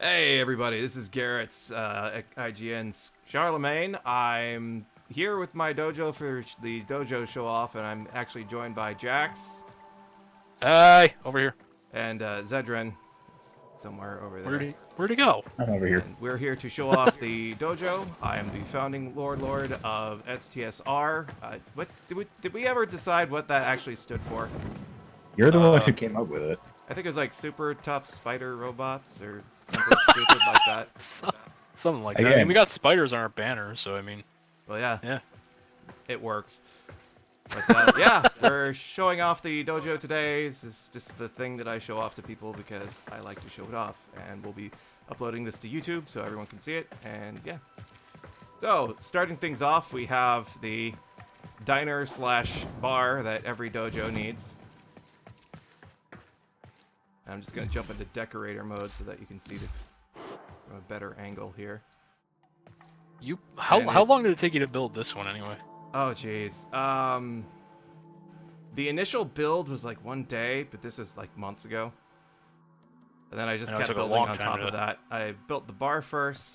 Hey everybody, this is Garrett's IGN's Charlemagne. I'm here with my dojo for the dojo show off, and I'm actually joined by Jax Hi, over here. and Zedrin somewhere over there. Where'd he go? I'm over here. And we're here to show off the dojo. I am the founding Warlord of STSR. What did we ever decide what that actually stood for? You're the one who came up with it. I think it was like super tough spider robots or something stupid like that. Something like that. Again. I mean, we got spiders on our banner, so I mean, Well, yeah. yeah. It works. But yeah, we're showing off the dojo today. This is just the thing that I show off to people because I like to show it off. And we'll be uploading this to YouTube so everyone can see it. And yeah. So, starting things off, we have the diner slash bar that every dojo needs. I'm just going to jump into decorator mode so that you can see this from a better angle here. How long did it take you to build this one anyway? Oh, jeez. The initial build was like one day, but this is like months ago. And then I just kept building on top of that. I built the bar first,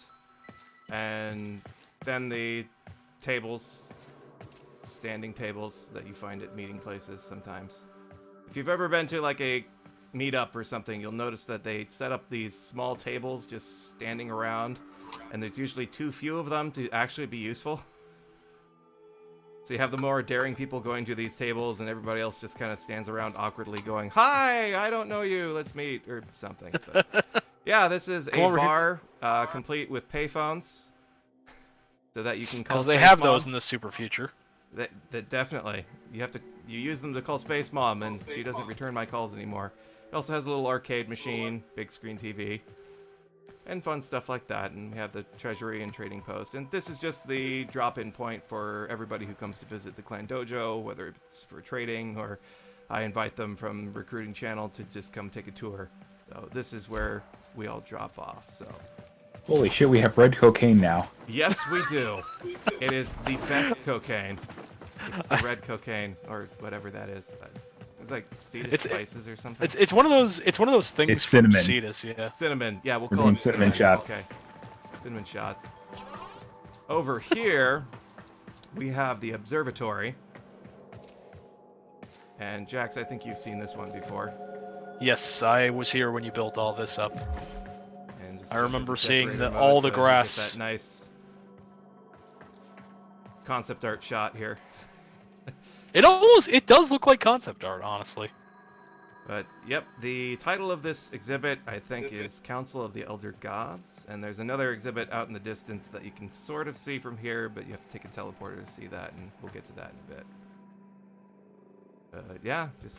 and then the tables, standing tables that you find at meeting places sometimes. If you've ever been to like a meetup or something, you'll notice that they set up these small tables just standing around, and there's usually too few of them to actually be useful. So you have the more daring people going to these tables, and everybody else just kind of stands around awkwardly going, "Hi, I don't know you, let's meet," or something. But, yeah, this is a bar complete with payphones, so that you can call. Because they have those in the super future. That definitely. You use them to call Space Mom, and she doesn't return my calls anymore. It also has a little arcade machine, big screen TV, and fun stuff like that. And we have the treasury and trading post. And this is just the drop-in point for everybody who comes to visit the Clan Dojo, whether it's for trading or I invite them from recruiting channel to just come take a tour. So this is where we all drop off. So. Holy shit, we have red cocaine now. Yes, we do. It is the best cocaine. It's the red cocaine, or whatever that is. It's like Cetus spices or something. It's one of those things. It's cinnamon. Cetus, yeah. Cinnamon. Yeah, we'll We're call doing it cinnamon shots. Okay. Cinnamon shots. Over here, we have the observatory. And Jax, I think you've seen this one before. Yes, I was here when you built all this up. And just I remember seeing decorator all mode the to grass. get that nice concept art shot here. It does look like concept art, honestly. But, yep, the title of this exhibit, I think, is Council of the Elder Gods. And there's another exhibit out in the distance that you can sort of see from here, but you have to take a teleporter to see that, and we'll get to that in a bit. But, yeah, just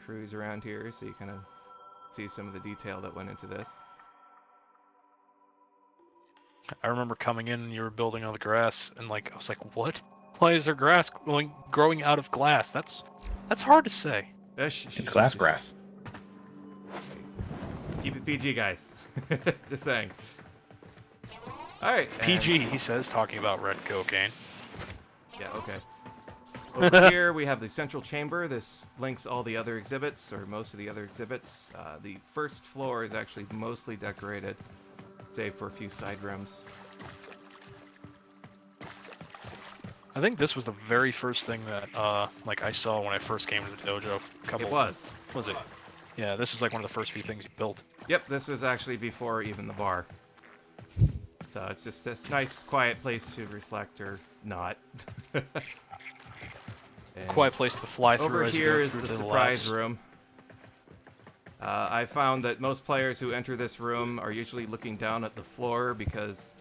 cruise around here so you kind of see some of the detail that went into this. I remember coming in and you were building all the grass, and I was like, what? Why is there grass growing out of glass? That's hard to say. It's glass grass. Keep it PG, guys. Just saying. Alright. PG, he says, talking about red cocaine. Yeah, okay. Over here, we have the central chamber. This links all the other exhibits, or most of the other exhibits. The first floor is actually mostly decorated, save for a few side rooms. I think this was the very first thing that, I saw when I first came to the dojo. It was. Was it? Yeah, this was like one of the first few things you built. Yep, this was actually before even the bar. So it's just a nice, quiet place to reflect, or not. Quiet place to fly through. Over as here you is go through the to surprise labs. room. I found that most players who enter this room are usually looking down at the floor because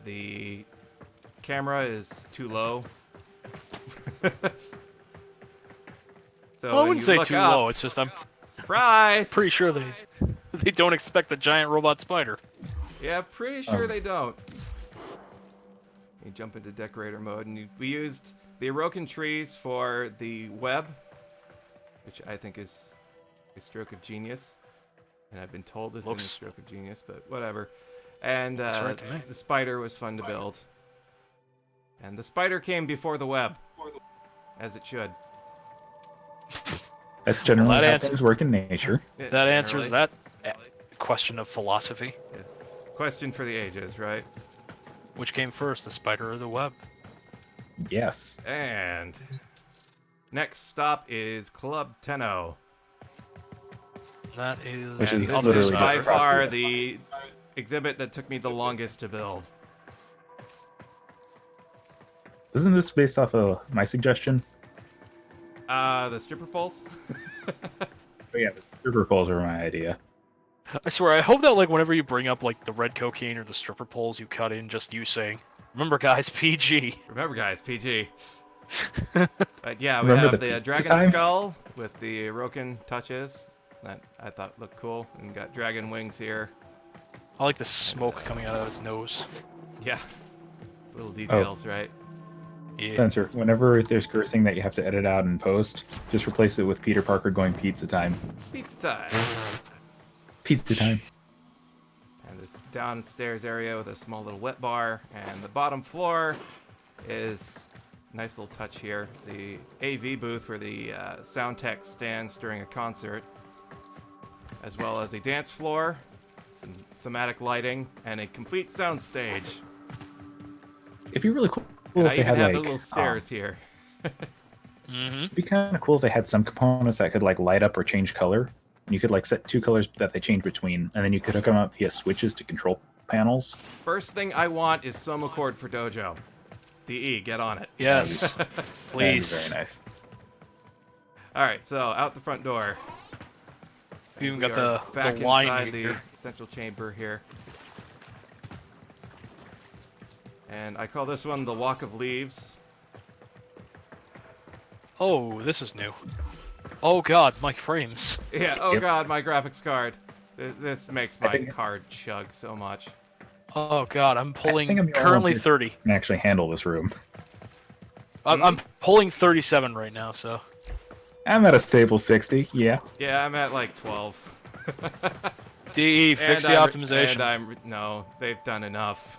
the camera is too low. So Well, I wouldn't say too low. It's just I'm surprise. pretty sure they don't expect the giant robot spider. Yeah, pretty sure they don't. You jump into decorator mode, and we used the Orokin trees for the web, which I think is a stroke of genius. And I've been told it's been a stroke of genius, but whatever. And right to me. the spider was fun to build. And the spider came before the web, as it should. That's generally how things work in nature. That answers that question of philosophy. Yeah. Question for the ages, right? Which came first, the spider or the web? Yes. And next stop is Club Tenno. That is. Which And is this literally is just by across far the- the exhibit that took me the longest to build. Isn't this based off of my suggestion? The stripper poles? Oh yeah, the stripper poles were my idea. I swear, I hope that like whenever you bring up like the red cocaine or the stripper poles, you cut in just you saying, "Remember, guys, PG." Remember, guys, PG. But yeah, we Remember have the the pizza dragon time? skull with the Roken touches that I thought looked cool, and got dragon wings here. I like the smoke coming out of his nose. Yeah, little details, right? Yeah. Spencer, whenever there's cursing that you have to edit out and post, just replace it with Peter Parker going pizza time. Pizza time. Pizza time. And this downstairs area with a small little wet bar, and the bottom floor is a nice little touch here. The AV booth where the sound tech stands during a concert, as well as a dance floor, some thematic lighting, and a complete sound stage. It'd be really cool And if I they even had have like the little stairs here. it'd be kind of cool if they had some components that could like light up or change color. And you could like set two colors that they change between, and then you could hook them up via switches to control panels. First thing I want is Soma cord for Dojo. DE, get on it. Yes, That'd be please. very nice. All right, so out the front door. We even We got are the back line inside here. the central chamber here. And I call this one the Walk of Leaves. Oh, this is new. Oh god, my frames. Yeah, oh Yep. god, my graphics card. This makes I my think- card chug so much. Oh god, I'm pulling think I'm the only currently one who- 30. Can actually handle this room. I'm pulling 37 right now, so. I'm at a stable 60. Yeah. Yeah, I'm at like 12. DE, fix And the I'm- optimization. And no, they've done enough.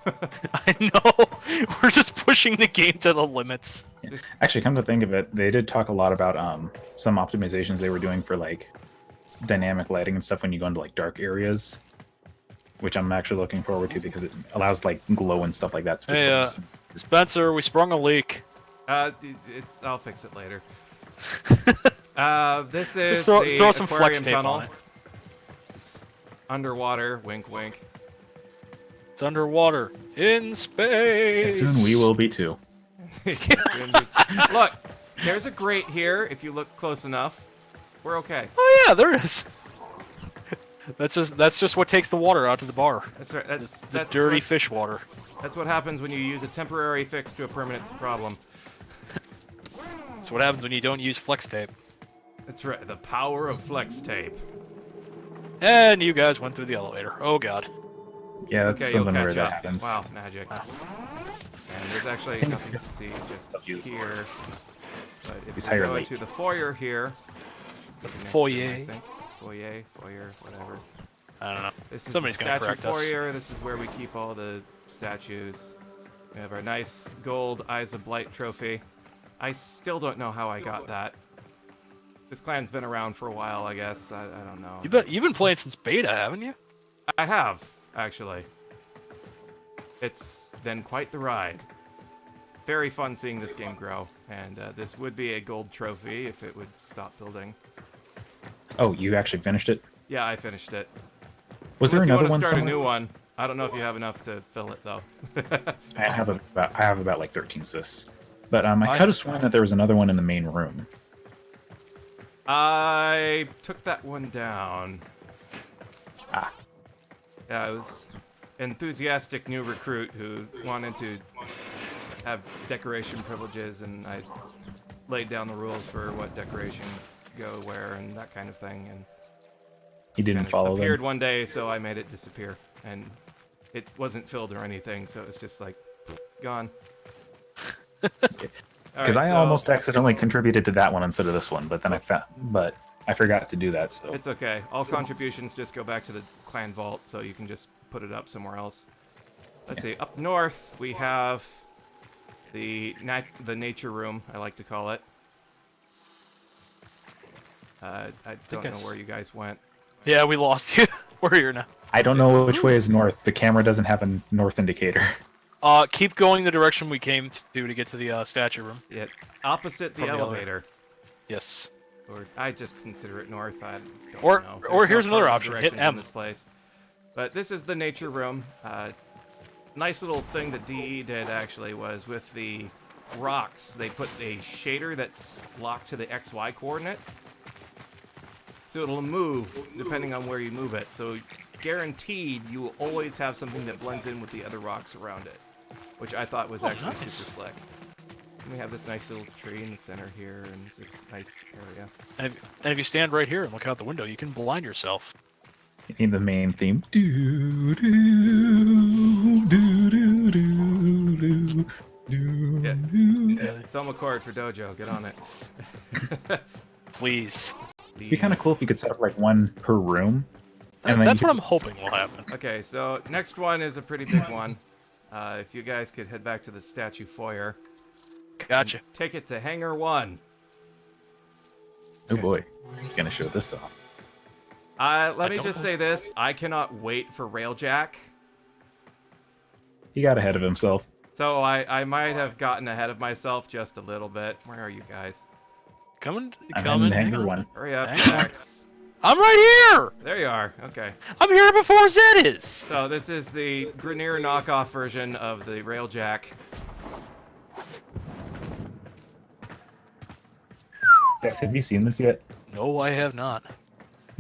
I know. We're just pushing the game to the limits. Actually, come to think of it, they did talk a lot about some optimizations they were doing for like dynamic lighting and stuff when you go into like dark areas, which I'm actually looking forward to because it allows like glow and stuff like that. To Hey, Spencer, we sprung a leak. I'll fix it later. This is Just throw, the throw some flex aquarium tape tunnel. on it. It's underwater, wink wink. It's underwater in space. And soon we will be too. Look, there's a grate here. If you look close enough, we're okay. Oh yeah, there is. That's just what takes the water out to the bar. That's right. The That's dirty what, fish water. That's what happens when you use a temporary fix to a permanent problem. That's what happens when you don't use flex tape. That's right. The power of flex tape. And you guys went through the elevator. Oh god. Yeah, that's Okay, you'll something where catch that up. happens. Wow, magic. Wow. And there's actually nothing to see just here. But if He's we higher go late. to the foyer here, next to him, Foyer. I think. Foyer, whatever. I don't know. This is Somebody's the gonna statue correct us. foyer. This is where we keep all the statues. We have our nice gold Eyes of Blight trophy. I still don't know how I got that. This clan's been around for a while, I guess. I don't know. You've been playing since beta, haven't you? I have, actually. It's been quite the ride. Very fun seeing this game grow, and this would be a gold trophy if it would stop building. Oh, you actually finished it? Yeah, I finished it. Was there Unless another you one want to start somewhere? a new one. I don't know if you have enough to fill it, though. I have about like 13 cysts. But I could have sworn that there was another one in the main room. I took that one down. Ah. Yeah, I was enthusiastic new recruit who wanted to have decoration privileges, and I laid down the rules for what decoration go where and that kind of thing. And He didn't kind of follow appeared them. one day, so I made it disappear, and it wasn't filled or anything, so it was just like gone. Because I almost accidentally contributed to that one instead of this one, but then I forgot to do that. So It's okay. All contributions just go back to the clan vault, so you can just put it up somewhere else. Let's see. Up north, we have the nature room, I like to call it. I don't know where you guys went. Yeah, we lost you. We're here now. I don't know which way is north. The camera doesn't have a north indicator. Keep going the direction we came to get to the statue room. Yeah, opposite the elevator. Yes. Or I just consider it north. I don't know. Or here's no another option. Hit directions M. in this place. But this is the nature room. Nice little thing that DE did actually was with the rocks. They put a shader that's locked to the XY coordinate, so it'll move depending on where you move it. So guaranteed, you will always have something that blends in with the other rocks around it, which I thought was actually nice. super slick. And we have this nice little tree in the center here, and it's this nice area. And if you stand right here and look out the window, you can blind yourself. You need the main theme. Do, do, do, do, do, do, do, Yeah. do. Selma Cord for Dojo, get on it. Please. It'd be kind of cool if you could set up like one per room. And then that's you what could- I'm hoping will happen. Okay, so next one is a pretty big one. If you guys could head back to the statue foyer. Gotcha. Take it to Hangar 1. Oh boy, you're gonna show this off. Let me don't just know. say this. I cannot wait for Railjack. He got ahead of himself. So I might have gotten ahead of myself just a little bit. Where are you guys? Coming. I'm in Hangar 1. Hurry up, Hang on. Jax. I'm right here! There you are. Okay. I'm here before Zed is! So this is the Grenier knockoff version of the Railjack. Dex, have you seen this yet? No, I have not.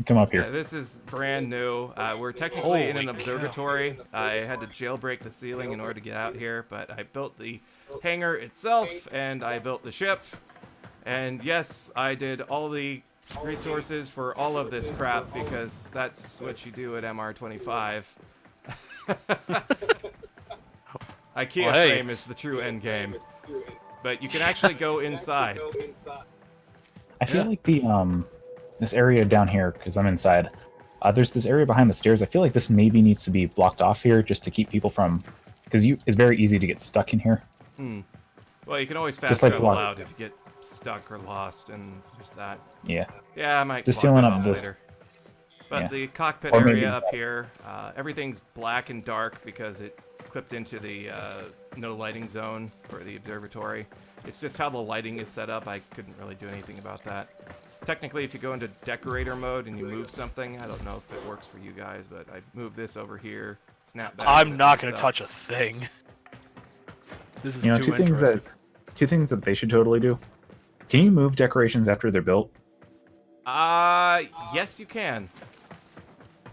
Come up Yeah, here. this is brand new. We're technically in an Holy observatory. I had to jailbreak the ceiling in order to get out here, but I built the hangar itself, and I built the ship. And yes, I did all the resources for all of this crap, because that's what you do at MR25. IKEA Well, hey, frame is the true end game. But you can actually go inside. I feel Yeah. like the this area down here, because I'm inside. There's this area behind the stairs. I feel like this maybe needs to be blocked off here just to keep people from, because it's very easy to get stuck in here. Well, you can always fast Just like travel block. out if you get stuck or lost, and there's that. Yeah. Yeah, I might Just block sealing that up off this- later. But yeah. the cockpit Or maybe area up that. here, everything's black and dark because it clipped into the no lighting zone for the observatory. It's just how the lighting is set up. I couldn't really do anything about that. Technically, if you go into decorator mode and you move something, I don't know if it works for you guys, but I moved this over here, snap back. I'm it not lights going to up. touch a thing. This is You know, too two things that they should totally do. Can you move decorations after they're built? Yes, you can.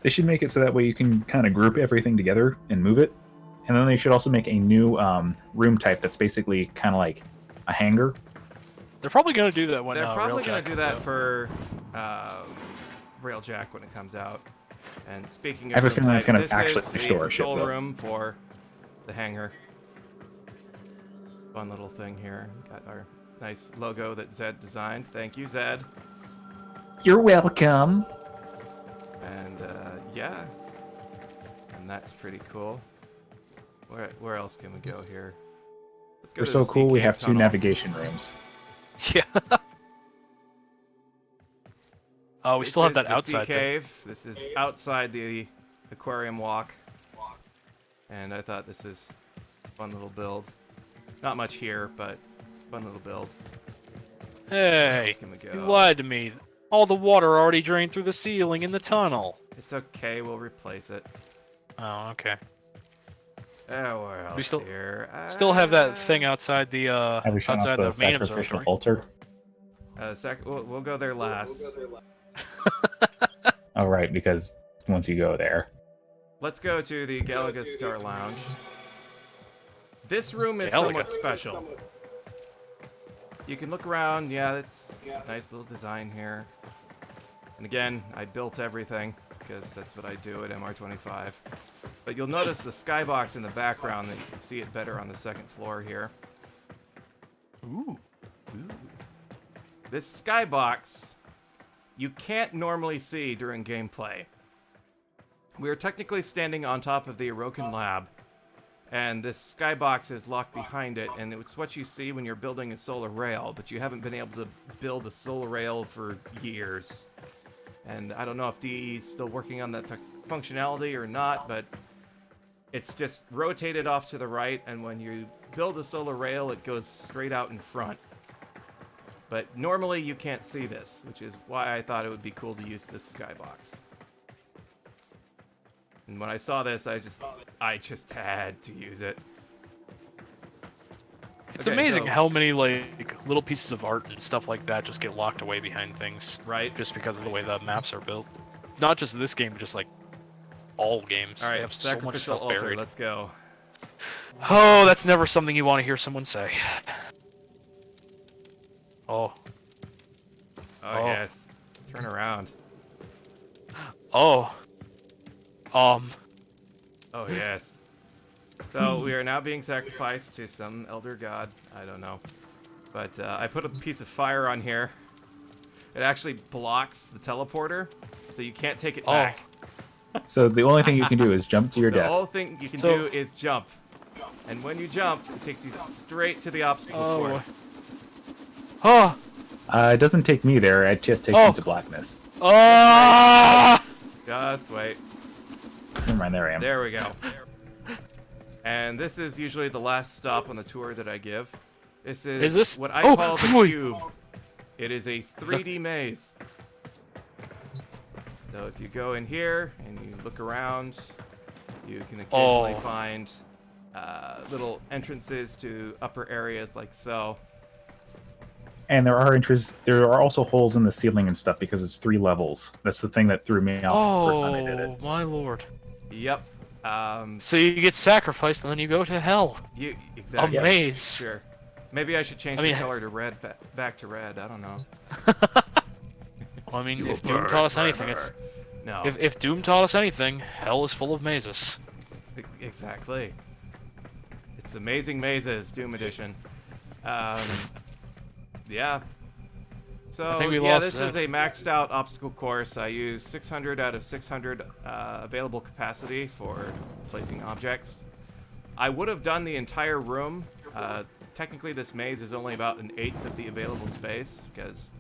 They should make it so that way you can kind of group everything together and move it. And then they should also make a new room type that's basically kind of like a hangar. They're probably going to do that when They're probably going to do that for Railjack when it comes out. And speaking I of have a feeling it's gonna this actually is the restore our ship, control though. room for the hangar. Fun little thing here. Got our nice logo that Zed designed. Thank you, Zed. You're welcome. And yeah, and that's pretty cool. Where else can we go here? Let's go We're to so the cool. We sea have cave two tunnel. navigation rooms. Yeah. Oh, we This still have is that the outside sea thing. cave. This is outside the aquarium walk. And I thought this is a fun little build. Not much here, but fun little build. Hey, Can we go? you lied to me. All the water already drained through the ceiling in the tunnel. It's okay, we'll replace it. Oh, okay. Oh, where else still- here? Still have that thing outside the Have we shown off outside the the main sacrificial observatory. altar? We'll go there last. Oh, right, because once you go there. Let's go to the Galaga Star Lounge. This room is Galaga. somewhat special. You can look around. Yeah, that's a nice little design here. And again, I built everything because that's what I do at MR25. But you'll notice the skybox in the background, that you can see it better on the second floor here. Ooh. This skybox, you can't normally see during gameplay. We are technically standing on top of the Orokin lab, and this skybox is locked behind it, and it's what you see when you're building a solar rail, but you haven't been able to build a solar rail for years. And I don't know if DE is still working on that functionality or not, but it's just rotated off to the right, and when you build a solar rail, it goes straight out in front. But normally you can't see this, which is why I thought it would be cool to use this skybox. And when I saw this, I just had to use it. It's amazing how many like little pieces of art and stuff like that just get locked away behind things, right? Just because of the way the maps are built. Not just this game, but just like all games. All right, they have so much stuff altar, buried. let's go. Oh, that's never something you want to hear someone say. Oh. Oh yes. Turn around. Oh. Oh yes. So we are now being sacrificed to some elder god. I don't know. But I put a piece of fire on here. It actually blocks the teleporter, so you can't take it back. So the only thing you can do is jump to your death. The only thing you can do is jump. And when you jump, it takes you straight to the obstacle course. Oh! It doesn't take me there, it just takes me to blackness. Oh! Just wait. Never mind, there I am. There we go. And this is usually the last stop on the tour that I give. This is what I call the cube. It is a 3D maze. So if you go in here and you look around, you can occasionally find little entrances to upper areas like so. And there are also holes in the ceiling and stuff because it's 3 levels. That's the thing that threw me off the first time I did it. Oh my lord. Yep. So you get sacrificed and then you go to hell. Exactly. A maze. Yes. Sure. Maybe I should change the color to red, back to red. I don't know. Well, I mean, if Doom taught us anything, it's... No. If Doom taught us anything, hell is full of mazes. Exactly. It's Amazing Mazes, Doom Edition. Yeah. So, this is a maxed out obstacle course. I use 600 out of 600 available capacity for placing objects. I would have done the entire room. Technically, this maze is only about 1/8 of the available space, because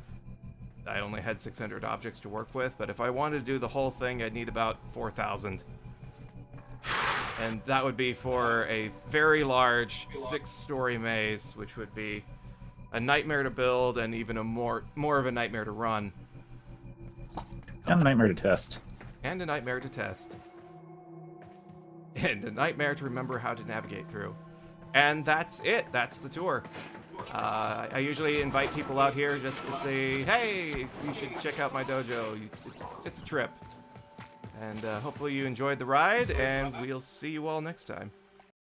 I only had 600 objects to work with. But if I wanted to do the whole thing, I'd need about 4,000. And that would be for a very large 6-story maze, which would be a nightmare to build and even a more of a nightmare to run. And a nightmare to test. And a nightmare to test. And a nightmare to remember how to navigate through. And that's it. That's the tour. I usually invite people out here just to say, hey, you should check out my dojo. It's a trip. And hopefully you enjoyed the ride, and we'll see you all next time.